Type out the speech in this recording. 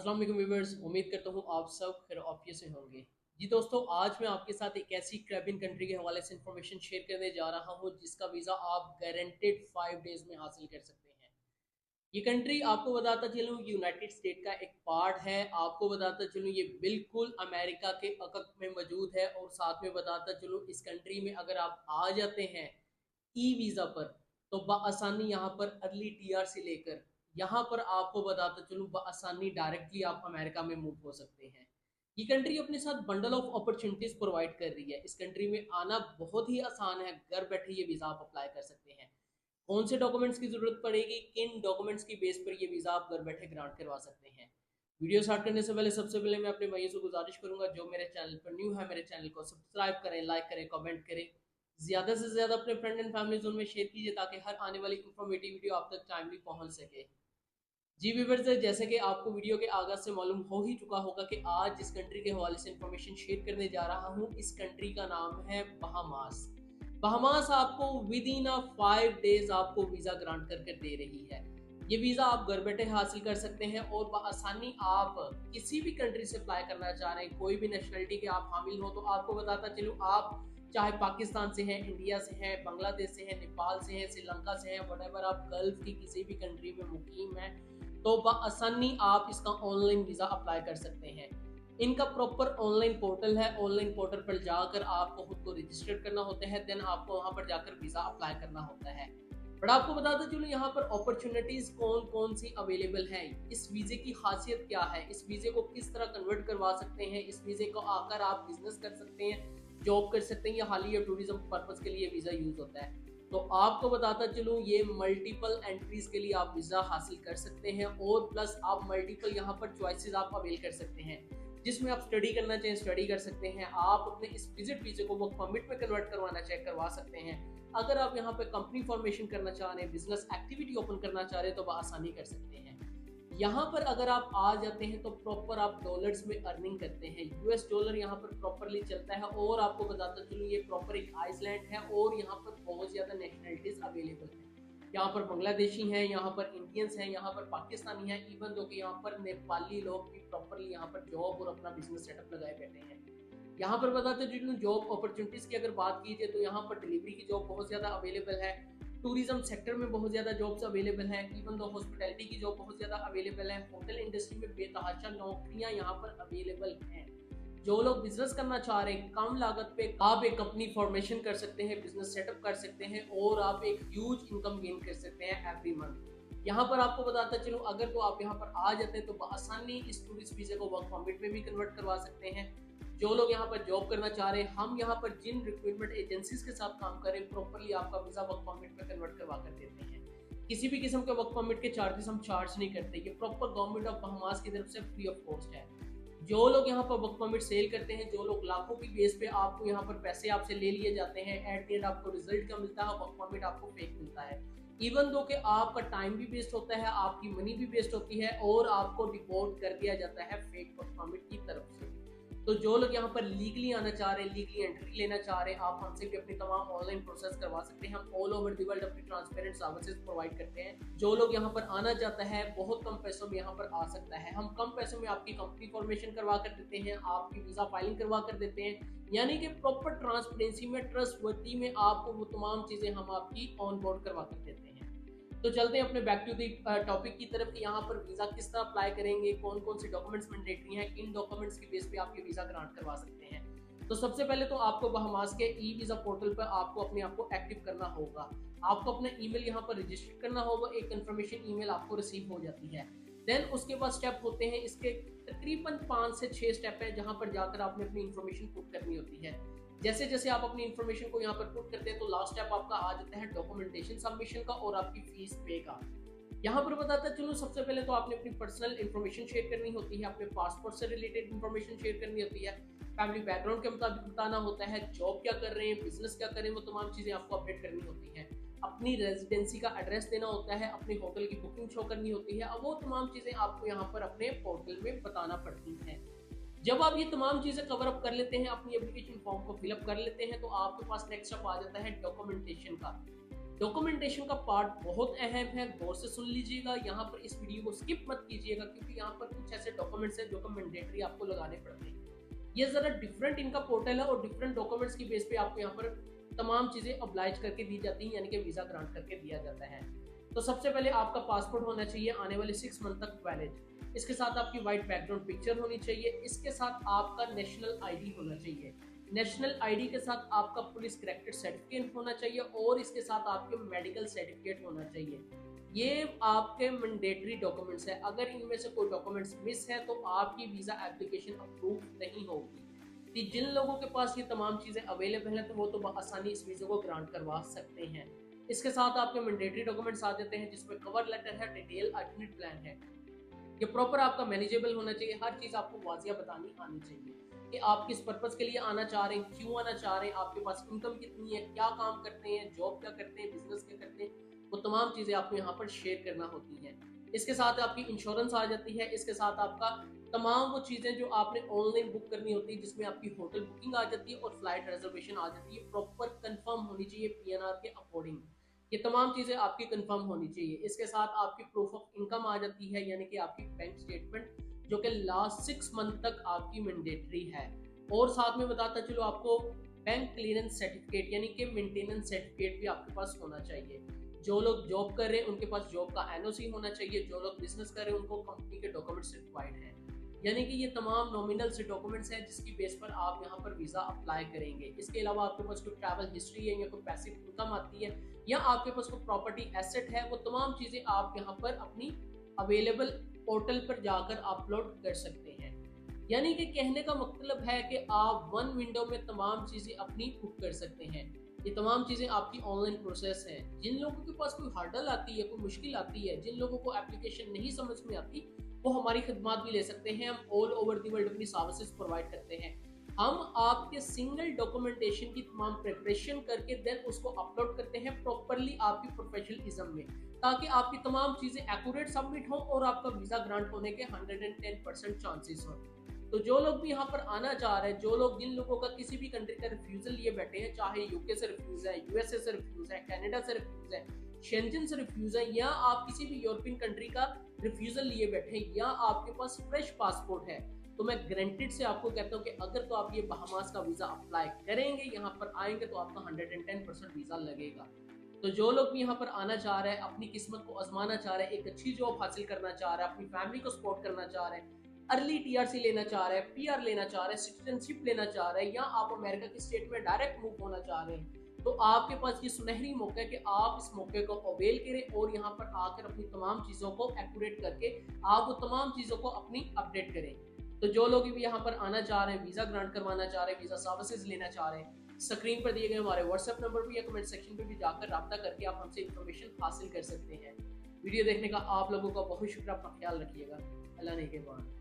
अस्सलाम वालेकुम व्यूअर्स, उम्मीद करता हूँ आप सब खैर ऑफिस से होंगे। जी दोस्तों, आज मैं आपके साथ एक ऐसी कैरेबियन कंट्री के हवाले से इंफॉर्मेशन शेयर करने जा रहा हूँ जिसका वीज़ा आप गारंटेड 5 डेज में हासिल कर सकते हैं। ये कंट्री आपको बताता चलूँ यूनाइटेड स्टेट का एक पार्ट है। आपको बताता चलूँ ये बिल्कुल अमेरिका के अकक में मौजूद है और साथ में बताता चलूँ इस कंट्री में अगर आप आ जाते हैं ई वीज़ा पर तो बआसानी यहाँ पर अर्ली टीआर से लेकर यहाँ पर आपको बताता चलूँ बआसानी डायरेक्टली आप अमेरिका में मूव हो सकते हैं। ये कंट्री अपने साथ बंडल ऑफ अपॉर्चुनिटीज प्रोवाइड कर रही है। इस कंट्री में आना बहुत ही आसान है, घर बैठे ये वीज़ा आप अप्लाई कर सकते हैं। कौन से डॉक्यूमेंट्स की जरूरत पड़ेगी, किन डॉक्यूमेंट्स की बेस पर ये वीज़ा आप घर बैठे ग्रांट करवा सकते हैं। वीडियो स्टार्ट करने से पहले सबसे पहले मैं अपने भाइयों से गुजारिश करूंगा जो मेरे चैनल पर न्यू है मेरे चैनल को सब्सक्राइब करें, लाइक करें, कमेंट करें, ज्यादा से ज्यादा अपने फ्रेंड एंड फैमिली जोन में शेयर कीजिए ताकि हर आने वाली इंफॉर्मेटिव वीडियो आप तक टाइमली पहुंच सके। जी व्यूअर्स, जैसे कि आपको वीडियो के आगाज से मालूम हो ही चुका होगा कि आज जिस कंट्री के हवाले से इंफॉर्मेशन शेयर करने जा रहा हूँ इस कंट्री का नाम है बहामास। बहामास आपको विद इन 5 डेज आपको वीजा ग्रांट कर दे रही है। ये वीजा आप घर बैठे हासिल कर सकते हैं और बआसानी आप किसी भी कंट्री से अप्लाई करना चाह रहे हैं, कोई भी नेशनलिटी के आप हामिल हो तो आपको बताता चलूँ आप चाहे पाकिस्तान से हैं, इंडिया से हैं, बांग्लादेश से हैं, नेपाल से हैं, श्रीलंका से हैं, वटेवर आप गल्फ की किसी भी कंट्री में मुकीम हैं तो बआसानी आप इसका ऑनलाइन वीज़ा अप्लाई कर सकते हैं। इनका प्रॉपर ऑनलाइन पोर्टल है। ऑनलाइन पोर्टल पर जाकर आपको खुद को रजिस्टर करना होता है, देन आपको वहां पर जाकर वीज़ा अप्लाई करना होता है। बट आपको बताते चलो यहाँ पर अपॉर्चुनिटीज कौन कौन सी अवेलेबल है, इस वीज़े की खासियत क्या है, इस वीज़े को किस तरह कन्वर्ट करवा सकते हैं, इस वीज़े को आकर आप बिजनेस कर सकते हैं, जॉब कर सकते हैं या हाल ही टूरिज्म पर्पज के लिए वीज़ा यूज होता है। तो आपको बताता चलूँ ये मल्टीपल एंट्रीज के लिए आप वीज़ा हासिल कर सकते हैं और प्लस आप मल्टीपल यहाँ पर चॉइसेस आप अवेल कर सकते हैं। जिसमें आप स्टडी करना चाहें स्टडी कर सकते हैं, आप अपने इस विजिट वीज़े को वर्क परमिट में कन्वर्ट करवाना चाहे करवा सकते हैं। अगर आप यहाँ पे कंपनी फॉर्मेशन करना चाह रहे हैं, बिजनेस एक्टिविटी ओपन करना चाह रहे हैं तो आसानी कर सकते हैं। यहाँ पर अगर आप आ जाते हैं तो प्रॉपर आप डॉलर्स में अर्निंग करते हैं। यूएस डॉलर यहाँ पर प्रॉपरली चलता है और आपको बताता चलूँ ये प्रॉपर एक आइसलैंड है और यहाँ पर बहुत ज़्यादा नेशनलिटीज अवेलेबल है। यहाँ पर बांग्लादेशी हैं, यहाँ पर इंडियंस हैं, यहाँ पर पाकिस्तानी हैं, इवन दो कि यहाँ पर नेपाली लोग भी प्रॉपरली यहाँ पर जॉब और अपना बिजनेस सेटअप लगाए बैठे हैं। यहाँ पर बताते चलूँ जॉब अपॉर्चुनिटीज की अगर बात की जाए तो यहाँ पर डिलीवरी की जॉब बहुत ज़्यादा अवेलेबल है। टूरिज्म सेक्टर में बहुत ज़्यादा जॉब्स अवेलेबल हैं, इवन दो हॉस्पिटैलिटी की जॉब बहुत ज़्यादा अवेलेबल है। होटल इंडस्ट्री में बेतहाशा नौकरियां यहाँ पर अवेलेबल हैं। जो लोग बिजनेस करना चाह रहे हैं कम लागत पे आप एक अपनी फॉर्मेशन कर सकते हैं, बिजनेस सेटअप कर सकते हैं और आप एक ह्यूज इनकम गेन कर सकते हैं एवरी मंथ। यहाँ पर आपको बताता चलूँ अगर तो आप यहाँ पर आ जाते हैं तो आसानी इस टूरिस्ट वीजे को वर्क परमिट में भी कन्वर्ट करवा सकते हैं। जो लोग यहाँ पर जॉब करना चाह रहे हैं, हम यहाँ पर जिन रिक्रूटमेंट एजेंसीज के साथ काम करें प्रॉपरली आपका वीजा वर्क परमिट में कन्वर्ट करवा कर देते हैं। किसी भी किस्म के वर्क परमिट के चार्जेस हम चार्ज नहीं करते, ये प्रॉपर गवर्नमेंट ऑफ बहामास की तरफ से फ्री ऑफ कॉस्ट है। जो लोग यहाँ पर वर्क परमिट सेल करते हैं, जो लोग लाखों की बेस पे आपको यहाँ पर पैसे आपसे ले लिए जाते हैं, एट द एंड आपको रिजल्ट क्या मिलता है, वर्क परमिट आपको फेक मिलता है। इवन दो कि आपका टाइम भी वेस्ट होता है, आपकी मनी भी वेस्ट होती है और आपको डिपोर्ट कर दिया जाता है फेक वर्क परमिट की तरफ से। तो जो लोग यहाँ पर लीगली आना चाह रहे हैं, लीगली एंट्री लेना चाह रहे हैं, आप हमसे भी अपनी तमाम ऑनलाइन प्रोसेस करवा सकते हैं। हम ऑल ओवर द वर्ल्ड अपनी ट्रांसपेरेंट सर्विसेज प्रोवाइड करते हैं। जो लोग यहाँ पर आना चाहता है बहुत कम पैसों में यहाँ पर आ सकता है। हम कम पैसों में आपकी कंपनी फॉर्मेशन करवा कर देते हैं, आपकी वीजा फाइलिंग करवा कर देते हैं, यानी कि प्रॉपर ट्रांसपेरेंसी में, ट्रस्टवर्दी में आपको वो तमाम चीजें हम आपकी ऑन बोर्ड करवा कर देते हैं। तो चलते हैं अपने बैक टू दी टॉपिक की तरफ कि यहाँ पर वीज़ा किस तरह अप्लाई करेंगे, कौन कौन से डॉक्यूमेंट्स मैंडेटरी हैं, किन डॉक्यूमेंट्स की बेस पे आप ये वीज़ा ग्रांट करवा सकते हैं। तो सबसे पहले तो आपको बहामास के ई वीज़ा पोर्टल पर आपको अपने आप को एक्टिव करना होगा। आपको अपना ईमेल यहाँ पर रजिस्टर करना होगा, एक कंफर्मेशन ईमेल आपको रिसीव हो जाती है। देन उसके बाद स्टेप होते हैं इसके तकरीबन 5 से 6 स्टेप है जहाँ पर जाकर आपने अपनी इन्फॉर्मेशन पुट करनी होती है। जैसे जैसे आप अपनी इन्फॉर्मेशन को यहाँ पर पुट करते हैं तो लास्ट स्टेप आपका आ जाता है डॉक्यूमेंटेशन सबमिशन का और आपकी फीस पे का। यहाँ पर बताता चलो सबसे पहले तो आपने अपनी पर्सनल इन्फॉर्मेशन शेयर करनी होती है, अपने पासपोर्ट से रिलेटेड इन्फॉर्मेशन शेयर करनी होती है, फैमिली बैकग्राउंड के मुताबिक बताना होता है, जॉब क्या कर रहे हैं, बिजनेस क्या कर रहे हैं, वो तमाम चीजें आपको अपडेट करनी होती है। अपनी रेजिडेंसी का एड्रेस देना होता है, अपने होटल की बुकिंग शो करनी होती है, अब वो तमाम चीजें आपको यहाँ पर अपने पोर्टल में बताना पड़ती हैं। जब आप ये तमाम चीजें कवर अप कर लेते हैं, अपनी एप्लीकेशन फॉर्म को फिलअप कर लेते हैं तो आपके पास नेक्स्ट स्टेप आ जाता है डॉक्यूमेंटेशन का। डॉक्यूमेंटेशन का पार्ट बहुत अहम है, गौर से सुन लीजिएगा, यहाँ पर इस वीडियो को स्किप मत कीजिएगा क्योंकि यहाँ पर कुछ ऐसे डॉक्यूमेंट्स हैं जो कि मैंडेटरी आपको लगाने पड़ते हैं। ये जरा डिफरेंट इनका पोर्टल है और डिफरेंट डॉक्यूमेंट्स की बेस पे आपको यहाँ पर तमाम चीजें अब्लाइज करके दी जाती हैं, यानी कि वीजा ग्रांट करके दिया जाता है। तो सबसे पहले आपका पासपोर्ट होना चाहिए आने वाले 6 मंथ तक वैलिड। इसके साथ आपकी वाइट बैकग्राउंड पिक्चर होनी चाहिए। इसके साथ आपका नेशनल आईडी होना चाहिए। नेशनल आईडी के साथ आपका पुलिस करेक्टेड सर्टिफिकेट होना चाहिए और इसके साथ आपके मेडिकल सर्टिफिकेट होना चाहिए। ये आपके मैंडेटरी डॉक्यूमेंट्स है। अगर इनमें से कोई डॉक्यूमेंट्स मिस है तो आपकी वीजा एप्लीकेशन अप्रूव नहीं होगी। कि जिन लोगों के पास ये तमाम चीजें अवेलेबल हैं तो वो तो आसानी इस वीजा को ग्रांट करवा सकते हैं। इसके साथ आपके मैंडेटरी डॉक्यूमेंट्स आ जाते हैं जिसमें कवर लेटर है, डिटेल अल्टरनेट प्लान है। ये प्रॉपर आपका मैनेजेबल होना चाहिए। हर चीज आपको वाजिया बतानी आनी चाहिए कि आप किस पर्पस के लिए आना चाह रहे हैं, क्यों आना चाह रहे हैं, आपके पास इनकम कितनी है, क्या काम करते हैं, जॉब क्या करते हैं, बिजनेस क्या करते हैं, वो तमाम चीजें आपको यहाँ पर शेयर करना होती हैं। इसके साथ आपकी इंश्योरेंस आ जाती है। इसके साथ आपका तमाम वो चीजें जो आपने ऑनलाइन बुक करनी होती है, जिसमें आपकी होटल बुकिंग आ जाती है और फ्लाइट रिजर्वेशन आ जाती है, प्रॉपर कंफर्म होनी चाहिए पीएनआर के अकॉर्डिंग। ये तमाम चीजें आपकी कंफर्म होनी चाहिए। इसके साथ आपकी प्रूफ ऑफ इनकम आ जाती है, यानी कि आपकी बैंक स्टेटमेंट जो कि लास्ट 6 मंथ तक आपकी मैंडेटरी है। और साथ में बताता चलो आपको बैंक क्लियरेंस सर्टिफिकेट यानी कि मेंटेनेंस सर्टिफिकेट भी आपके पास होना चाहिए। जो लोग जॉब कर रहे हैं उनके पास जॉब का एनओसी होना चाहिए। जो लोग बिजनेस कर रहे हैं उनको कंपनी के डॉक्यूमेंट्स रिक्वायर्ड हैं। यानी कि ये तमाम नॉमिनल से डॉक्यूमेंट्स हैं जिसकी बेस पर आप यहाँ पर वीजा अप्लाई करेंगे। इसके अलावा आपके पास कोई ट्रैवल हिस्ट्री है या कोई पैसिव इनकम आती है या आपके पास कोई प्रॉपर्टी एसेट है, वो तमाम चीजें आप यहाँ पर अपनी अवेलेबल पोर्टल पर जाकर अपलोड कर सकते हैं। यानी कि कहने का मतलब है कि आप वन विंडो में तमाम चीजें अपनी बुक कर सकते हैं। ये तमाम चीजें आपकी ऑनलाइन प्रोसेस है। जिन लोगों के पास कोई हर्डल आती है, कोई मुश्किल आती है, जिन लोगों को एप्लीकेशन नहीं समझ में आती, वो हमारी खिदमत भी ले सकते हैं। हम ऑल ओवर द वर्ल्ड अपनी सर्विसेज प्रोवाइड करते हैं। हम आपके सिंगल डॉक्यूमेंटेशन की तमाम प्रिपरेशन करके देन उसको अपलोड करते हैं प्रॉपरली आपकी प्रोफेशनलिज्म में, ताकि आपकी तमाम चीजें एक्यूरेट सबमिट हो और आपका वीजा ग्रांट होने के 110% चांसेस हो। तो जो लोग भी यहाँ पर आना चाह रहे हैं, जो लोग जिन लोगों का किसी भी कंट्री का रिफ्यूजल लिए बैठे हैं, चाहे यूके से रिफ्यूज है, यूएसए से रिफ्यूज है, कनाडा से रिफ्यूज है, शेंजन से रिफ्यूज है, या आप किसी भी यूरोपियन कंट्री का रिफ्यूजल लिए बैठे हैं, या आपके पास फ्रेश पासपोर्ट है, तो मैं गारंटेड से आपको कहता हूँ कि अगर तो आप ये बहामास का वीजा अप्लाई करेंगे, यहाँ पर आएंगे, तो आपका 110% वीजा लगेगा। तो जो लोग भी यहाँ पर आना चाह रहे हैं, अपनी किस्मत को आजमाना चाह रहे हैं, एक अच्छी जॉब हासिल करना चाह रहे हैं, अपनी फैमिली को सपोर्ट करना चाह रहे हैं, अर्ली टीआरसी लेना चाह रहे हैं, पीआर लेना चाह रहे हैं, सिटीजनशिप लेना चाह रहे हैं, या आप अमेरिका की स्टेट में डायरेक्ट मूव होना चाह रहे हैं, तो आपके पास ये सुनहरी मौका है कि आप इस मौके को अवेल करें और यहाँ पर आकर अपनी तमाम चीज़ों को एक्यूरेट करके आप वो तमाम चीज़ों को अपनी अपडेट करें। तो जो लोग भी यहाँ पर आना चाह रहे हैं, वीज़ा ग्रांट करवाना चाह रहे हैं, वीज़ा सर्विसेज लेना चाह रहे हैं, स्क्रीन पर दिए गए हमारे व्हाट्सएप नंबर पर या कमेंट सेक्शन पर भी जाकर रब्ता करके आप हमसे इन्फॉर्मेशन हासिल कर सकते हैं। वीडियो देखने का आप लोगों का बहुत शुक्रिया। अपना ख्याल रखिएगा। अल्लाह ने के बाद।